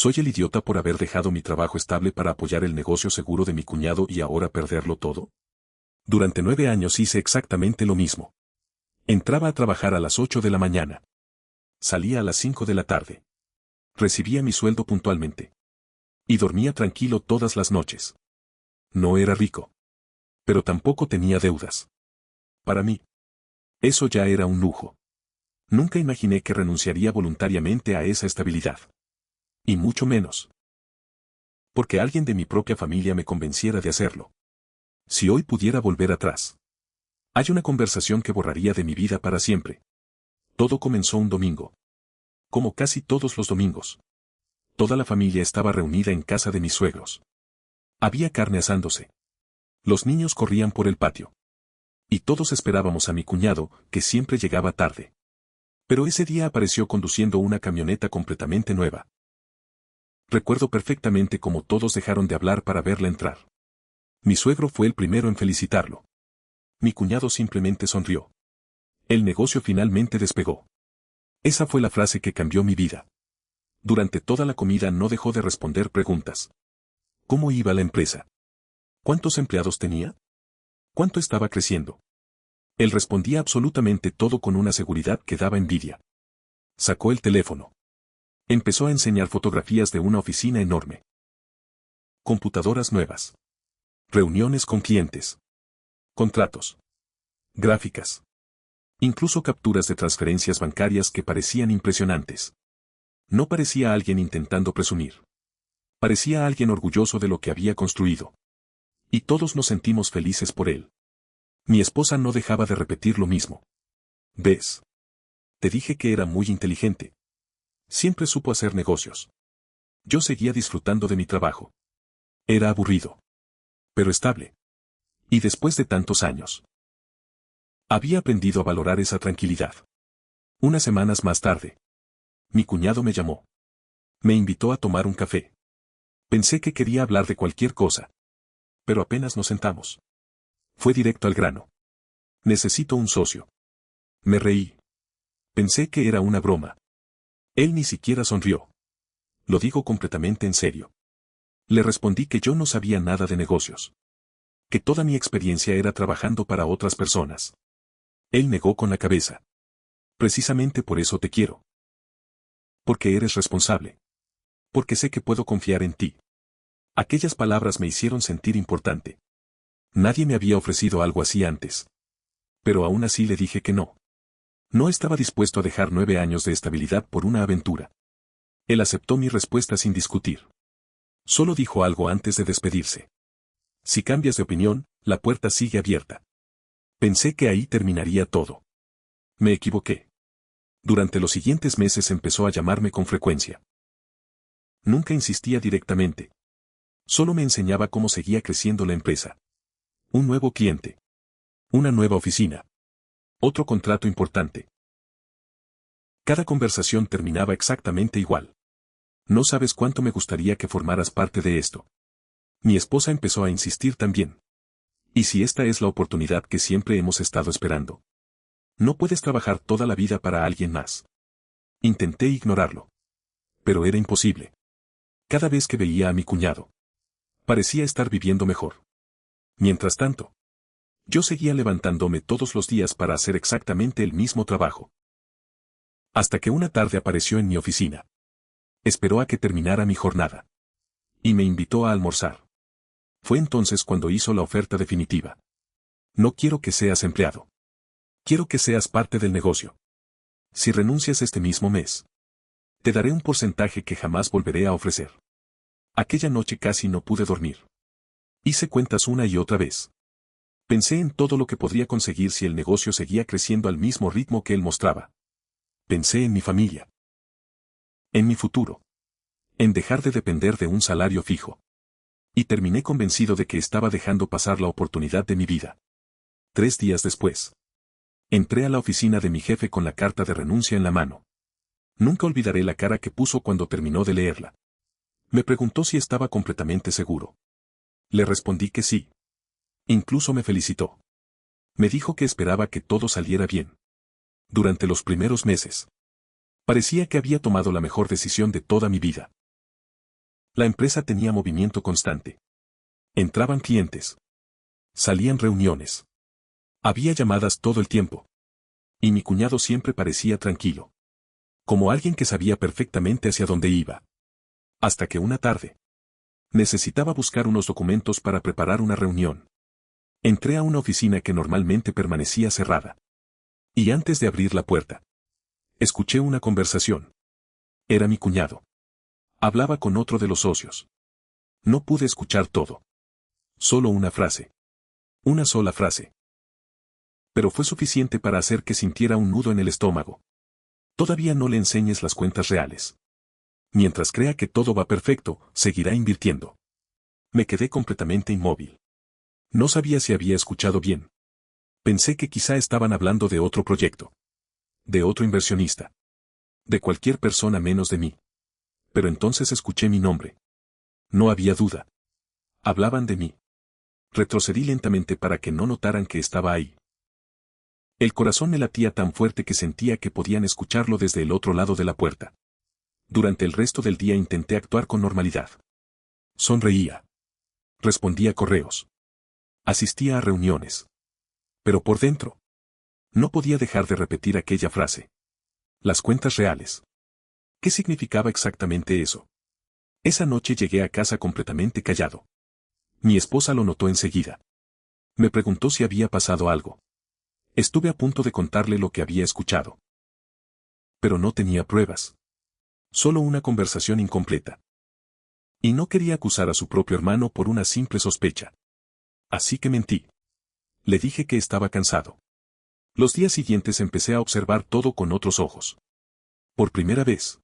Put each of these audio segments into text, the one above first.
Soy el idiota por haber dejado mi trabajo estable para apoyar el negocio seguro de mi cuñado y ahora perderlo todo. Durante 9 años hice exactamente lo mismo. Entraba a trabajar a las 8 de la mañana. Salía a las 5 de la tarde. Recibía mi sueldo puntualmente. Y dormía tranquilo todas las noches. No era rico. Pero tampoco tenía deudas. Para mí, eso ya era un lujo. Nunca imaginé que renunciaría voluntariamente a esa estabilidad. Y mucho menos porque alguien de mi propia familia me convenciera de hacerlo. Si hoy pudiera volver atrás, hay una conversación que borraría de mi vida para siempre. Todo comenzó un domingo. Como casi todos los domingos. Toda la familia estaba reunida en casa de mis suegros. Había carne asándose. Los niños corrían por el patio. Y todos esperábamos a mi cuñado, que siempre llegaba tarde. Pero ese día apareció conduciendo una camioneta completamente nueva. Recuerdo perfectamente cómo todos dejaron de hablar para verla entrar. Mi suegro fue el primero en felicitarlo. Mi cuñado simplemente sonrió. El negocio finalmente despegó. Esa fue la frase que cambió mi vida. Durante toda la comida no dejó de responder preguntas. ¿Cómo iba la empresa? ¿Cuántos empleados tenía? ¿Cuánto estaba creciendo? Él respondía absolutamente todo con una seguridad que daba envidia. Sacó el teléfono. Empezó a enseñar fotografías de una oficina enorme. Computadoras nuevas. Reuniones con clientes. Contratos. Gráficas. Incluso capturas de transferencias bancarias que parecían impresionantes. No parecía alguien intentando presumir. Parecía alguien orgulloso de lo que había construido. Y todos nos sentimos felices por él. Mi esposa no dejaba de repetir lo mismo. ¿Ves? Te dije que era muy inteligente. Siempre supo hacer negocios. Yo seguía disfrutando de mi trabajo. Era aburrido. Pero estable. Y después de tantos años, había aprendido a valorar esa tranquilidad. Unas semanas más tarde, mi cuñado me llamó. Me invitó a tomar un café. Pensé que quería hablar de cualquier cosa. Pero apenas nos sentamos. Fue directo al grano. Necesito un socio. Me reí. Pensé que era una broma. Él ni siquiera sonrió. Lo digo completamente en serio. Le respondí que yo no sabía nada de negocios. Que toda mi experiencia era trabajando para otras personas. Él negó con la cabeza. Precisamente por eso te quiero. Porque eres responsable. Porque sé que puedo confiar en ti. Aquellas palabras me hicieron sentir importante. Nadie me había ofrecido algo así antes. Pero aún así le dije que no. No estaba dispuesto a dejar 9 años de estabilidad por una aventura. Él aceptó mi respuesta sin discutir. Solo dijo algo antes de despedirse. Si cambias de opinión, la puerta sigue abierta. Pensé que ahí terminaría todo. Me equivoqué. Durante los siguientes meses empezó a llamarme con frecuencia. Nunca insistía directamente. Solo me enseñaba cómo seguía creciendo la empresa. Un nuevo cliente. Una nueva oficina. Otro contrato importante. Cada conversación terminaba exactamente igual. No sabes cuánto me gustaría que formaras parte de esto. Mi esposa empezó a insistir también. ¿Y si esta es la oportunidad que siempre hemos estado esperando? No puedes trabajar toda la vida para alguien más. Intenté ignorarlo. Pero era imposible. Cada vez que veía a mi cuñado, parecía estar viviendo mejor. Mientras tanto, yo seguía levantándome todos los días para hacer exactamente el mismo trabajo. Hasta que una tarde apareció en mi oficina. Esperó a que terminara mi jornada. Y me invitó a almorzar. Fue entonces cuando hizo la oferta definitiva. No quiero que seas empleado. Quiero que seas parte del negocio. Si renuncias este mismo mes, te daré un porcentaje que jamás volveré a ofrecer. Aquella noche casi no pude dormir. Hice cuentas una y otra vez. Pensé en todo lo que podría conseguir si el negocio seguía creciendo al mismo ritmo que él mostraba. Pensé en mi familia. En mi futuro. En dejar de depender de un salario fijo. Y terminé convencido de que estaba dejando pasar la oportunidad de mi vida. 3 días después, entré a la oficina de mi jefe con la carta de renuncia en la mano. Nunca olvidaré la cara que puso cuando terminó de leerla. Me preguntó si estaba completamente seguro. Le respondí que sí. Incluso me felicitó. Me dijo que esperaba que todo saliera bien. Durante los primeros meses, parecía que había tomado la mejor decisión de toda mi vida. La empresa tenía movimiento constante. Entraban clientes. Salían reuniones. Había llamadas todo el tiempo. Y mi cuñado siempre parecía tranquilo. Como alguien que sabía perfectamente hacia dónde iba. Hasta que una tarde. Necesitaba buscar unos documentos para preparar una reunión. Entré a una oficina que normalmente permanecía cerrada. Y antes de abrir la puerta, escuché una conversación. Era mi cuñado. Hablaba con otro de los socios. No pude escuchar todo. Solo una frase. Una sola frase. Pero fue suficiente para hacer que sintiera un nudo en el estómago. Todavía no le enseñes las cuentas reales. Mientras crea que todo va perfecto, seguirá invirtiendo. Me quedé completamente inmóvil. No sabía si había escuchado bien. Pensé que quizá estaban hablando de otro proyecto. De otro inversionista. De cualquier persona menos de mí. Pero entonces escuché mi nombre. No había duda. Hablaban de mí. Retrocedí lentamente para que no notaran que estaba ahí. El corazón me latía tan fuerte que sentía que podían escucharlo desde el otro lado de la puerta. Durante el resto del día intenté actuar con normalidad. Sonreía. Respondía correos. Asistía a reuniones. Pero por dentro. No podía dejar de repetir aquella frase. Las cuentas reales. ¿Qué significaba exactamente eso? Esa noche llegué a casa completamente callado. Mi esposa lo notó enseguida. Me preguntó si había pasado algo. Estuve a punto de contarle lo que había escuchado. Pero no tenía pruebas. Solo una conversación incompleta. Y no quería acusar a su propio hermano por una simple sospecha. Así que mentí. Le dije que estaba cansado. Los días siguientes empecé a observar todo con otros ojos. Por primera vez.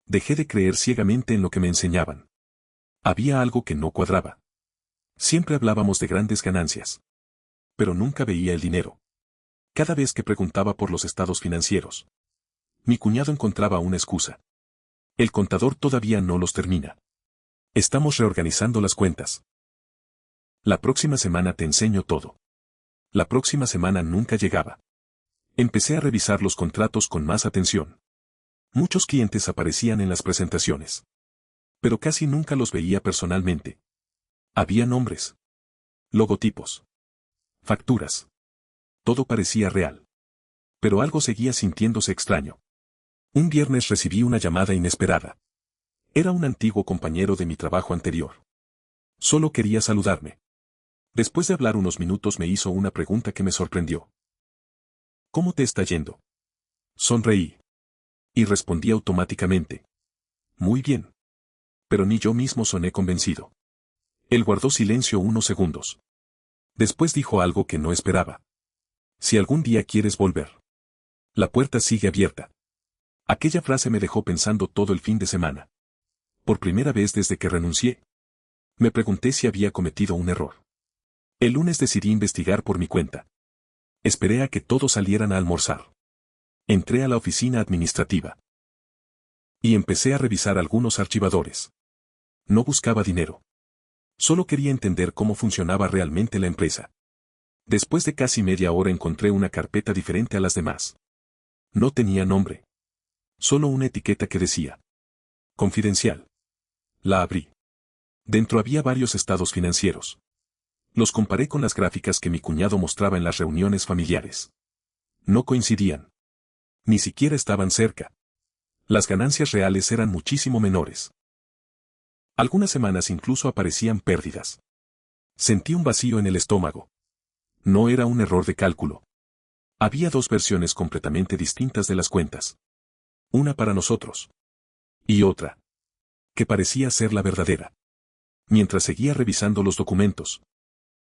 Dejé de creer ciegamente en lo que me enseñaban. Había algo que no cuadraba. Siempre hablábamos de grandes ganancias. Pero nunca veía el dinero. Cada vez que preguntaba por los estados financieros, mi cuñado encontraba una excusa. El contador todavía no los termina. Estamos reorganizando las cuentas. La próxima semana te enseño todo. La próxima semana nunca llegaba. Empecé a revisar los contratos con más atención. Muchos clientes aparecían en las presentaciones. Pero casi nunca los veía personalmente. Había nombres. Logotipos. Facturas. Todo parecía real. Pero algo seguía sintiéndose extraño. Un viernes recibí una llamada inesperada. Era un antiguo compañero de mi trabajo anterior. Solo quería saludarme. Después de hablar unos minutos me hizo una pregunta que me sorprendió. ¿Cómo te está yendo? Sonreí. Y respondí automáticamente. Muy bien. Pero ni yo mismo soné convencido. Él guardó silencio unos segundos. Después dijo algo que no esperaba. Si algún día quieres volver. La puerta sigue abierta. Aquella frase me dejó pensando todo el fin de semana. Por primera vez desde que renuncié. Me pregunté si había cometido un error. El lunes decidí investigar por mi cuenta. Esperé a que todos salieran a almorzar. Entré a la oficina administrativa. Y empecé a revisar algunos archivadores. No buscaba dinero. Solo quería entender cómo funcionaba realmente la empresa. Después de casi media hora encontré una carpeta diferente a las demás. No tenía nombre. Solo una etiqueta que decía. Confidencial. La abrí. Dentro había varios estados financieros. Los comparé con las gráficas que mi cuñado mostraba en las reuniones familiares. No coincidían. Ni siquiera estaban cerca. Las ganancias reales eran muchísimo menores. Algunas semanas incluso aparecían pérdidas. Sentí un vacío en el estómago. No era un error de cálculo. Había dos versiones completamente distintas de las cuentas. Una para nosotros. Y otra. Que parecía ser la verdadera. Mientras seguía revisando los documentos,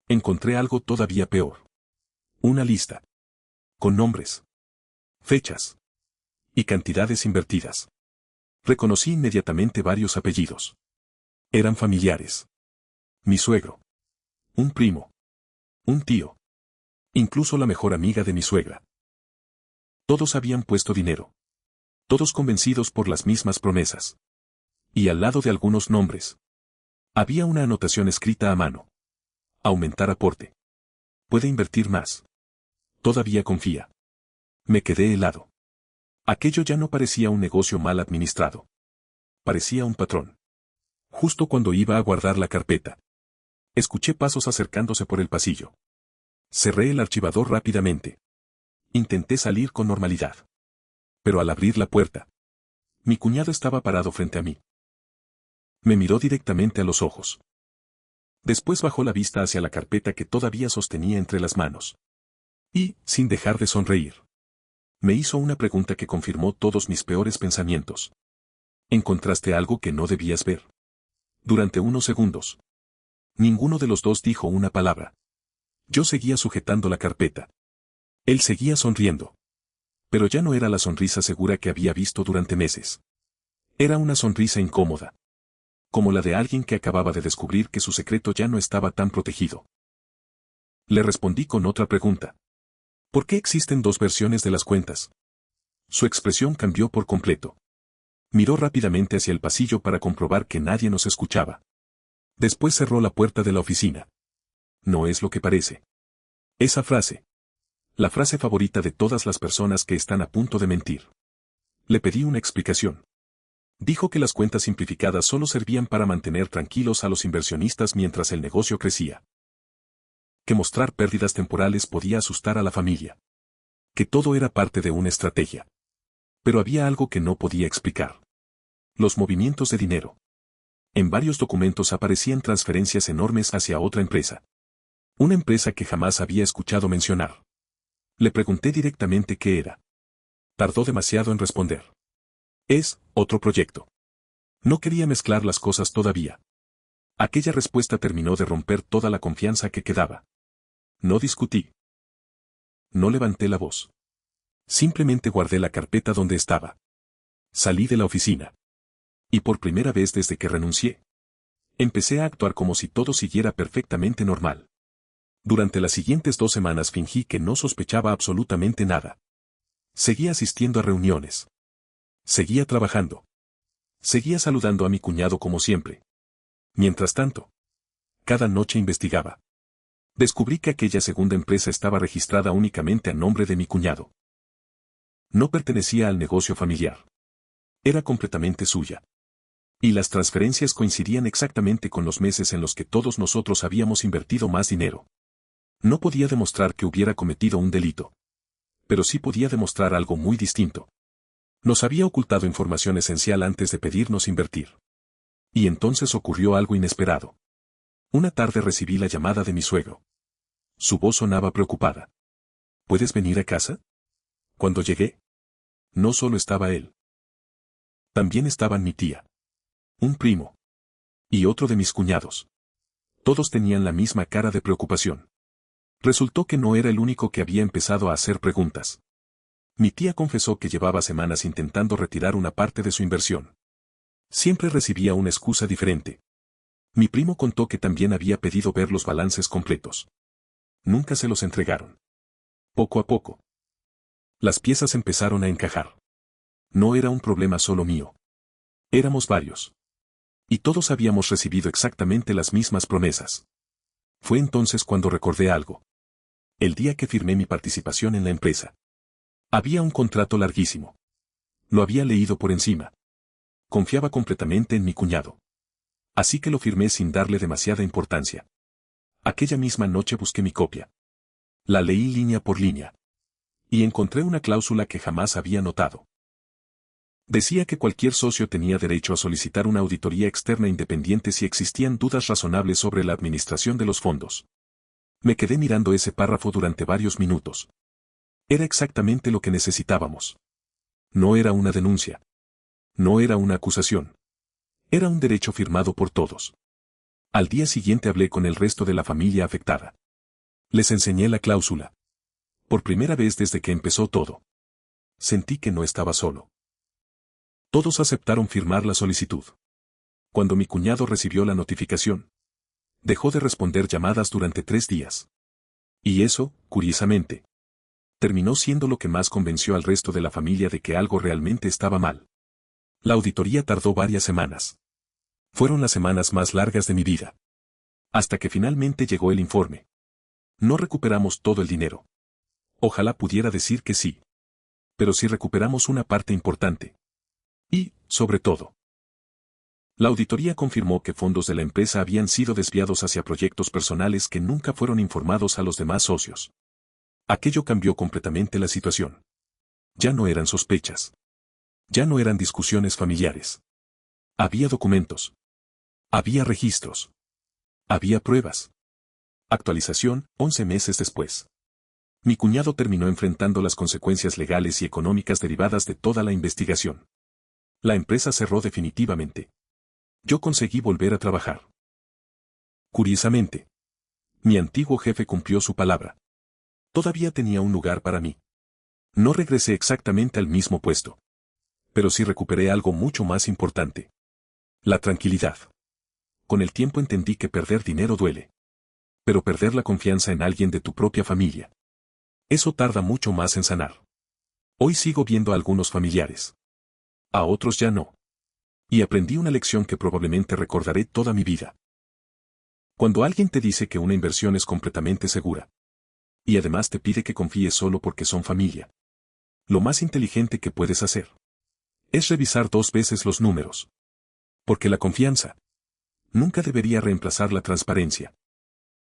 encontré algo todavía peor. Una lista. Con nombres. Fechas. Y cantidades invertidas. Reconocí inmediatamente varios apellidos. Eran familiares. Mi suegro. Un primo. Un tío. Incluso la mejor amiga de mi suegra. Todos habían puesto dinero. Todos convencidos por las mismas promesas. Y al lado de algunos nombres. Había una anotación escrita a mano. Aumentar aporte. Puede invertir más. Todavía confía. Me quedé helado. Aquello ya no parecía un negocio mal administrado. Parecía un patrón. Justo cuando iba a guardar la carpeta, escuché pasos acercándose por el pasillo. Cerré el archivador rápidamente. Intenté salir con normalidad. Pero al abrir la puerta, mi cuñado estaba parado frente a mí. Me miró directamente a los ojos. Después bajó la vista hacia la carpeta que todavía sostenía entre las manos. Y, sin dejar de sonreír, me hizo una pregunta que confirmó todos mis peores pensamientos. ¿Encontraste algo que no debías ver? Durante unos segundos, ninguno de los dos dijo una palabra. Yo seguía sujetando la carpeta. Él seguía sonriendo. Pero ya no era la sonrisa segura que había visto durante meses. Era una sonrisa incómoda. Como la de alguien que acababa de descubrir que su secreto ya no estaba tan protegido. Le respondí con otra pregunta. ¿Por qué existen dos versiones de las cuentas? Su expresión cambió por completo. Miró rápidamente hacia el pasillo para comprobar que nadie nos escuchaba. Después cerró la puerta de la oficina. No es lo que parece. Esa frase. La frase favorita de todas las personas que están a punto de mentir. Le pedí una explicación. Dijo que las cuentas simplificadas solo servían para mantener tranquilos a los inversionistas mientras el negocio crecía. Que mostrar pérdidas temporales podía asustar a la familia. Que todo era parte de una estrategia. Pero había algo que no podía explicar. Los movimientos de dinero. En varios documentos aparecían transferencias enormes hacia otra empresa. Una empresa que jamás había escuchado mencionar. Le pregunté directamente qué era. Tardó demasiado en responder. Es otro proyecto. No quería mezclar las cosas todavía. Aquella respuesta terminó de romper toda la confianza que quedaba. No discutí. No levanté la voz. Simplemente guardé la carpeta donde estaba. Salí de la oficina. Y por primera vez desde que renuncié, empecé a actuar como si todo siguiera perfectamente normal. Durante las siguientes 2 semanas fingí que no sospechaba absolutamente nada. Seguía asistiendo a reuniones. Seguía trabajando. Seguía saludando a mi cuñado como siempre. Mientras tanto, cada noche investigaba. Descubrí que aquella segunda empresa estaba registrada únicamente a nombre de mi cuñado. No pertenecía al negocio familiar. Era completamente suya. Y las transferencias coincidían exactamente con los meses en los que todos nosotros habíamos invertido más dinero. No podía demostrar que hubiera cometido un delito. Pero sí podía demostrar algo muy distinto. Nos había ocultado información esencial antes de pedirnos invertir. Y entonces ocurrió algo inesperado. Una tarde recibí la llamada de mi suegro. Su voz sonaba preocupada. ¿Puedes venir a casa? Cuando llegué, no solo estaba él. También estaban mi tía. Un primo. Y otro de mis cuñados. Todos tenían la misma cara de preocupación. Resultó que no era el único que había empezado a hacer preguntas. Mi tía confesó que llevaba semanas intentando retirar una parte de su inversión. Siempre recibía una excusa diferente. Mi primo contó que también había pedido ver los balances completos. Nunca se los entregaron. Poco a poco, las piezas empezaron a encajar. No era un problema solo mío. Éramos varios. Y todos habíamos recibido exactamente las mismas promesas. Fue entonces cuando recordé algo. El día que firmé mi participación en la empresa. Había un contrato larguísimo. Lo había leído por encima. Confiaba completamente en mi cuñado. Así que lo firmé sin darle demasiada importancia. Aquella misma noche busqué mi copia. La leí línea por línea. Y encontré una cláusula que jamás había notado. Decía que cualquier socio tenía derecho a solicitar una auditoría externa independiente si existían dudas razonables sobre la administración de los fondos. Me quedé mirando ese párrafo durante varios minutos. Era exactamente lo que necesitábamos. No era una denuncia. No era una acusación. Era un derecho firmado por todos. Al día siguiente hablé con el resto de la familia afectada. Les enseñé la cláusula. Por primera vez desde que empezó todo. Sentí que no estaba solo. Todos aceptaron firmar la solicitud. Cuando mi cuñado recibió la notificación, dejó de responder llamadas durante 3 días. Y eso, curiosamente, terminó siendo lo que más convenció al resto de la familia de que algo realmente estaba mal. La auditoría tardó varias semanas. Fueron las semanas más largas de mi vida. Hasta que finalmente llegó el informe. No recuperamos todo el dinero. Ojalá pudiera decir que sí. Pero sí recuperamos una parte importante. Y, sobre todo, La auditoría confirmó que fondos de la empresa habían sido desviados hacia proyectos personales que nunca fueron informados a los demás socios. Aquello cambió completamente la situación. Ya no eran sospechas. Ya no eran discusiones familiares. Había documentos. Había registros. Había pruebas. Actualización, 11 meses después. Mi cuñado terminó enfrentando las consecuencias legales y económicas derivadas de toda la investigación. La empresa cerró definitivamente. Yo conseguí volver a trabajar. Curiosamente, mi antiguo jefe cumplió su palabra. Todavía tenía un lugar para mí. No regresé exactamente al mismo puesto. Pero sí recuperé algo mucho más importante. La tranquilidad. Con el tiempo entendí que perder dinero duele. Pero perder la confianza en alguien de tu propia familia. Eso tarda mucho más en sanar. Hoy sigo viendo a algunos familiares. A otros ya no. Y aprendí una lección que probablemente recordaré toda mi vida. Cuando alguien te dice que una inversión es completamente segura. Y además te pide que confíes solo porque son familia. Lo más inteligente que puedes hacer es revisar 2 veces los números. Porque la confianza nunca debería reemplazar la transparencia.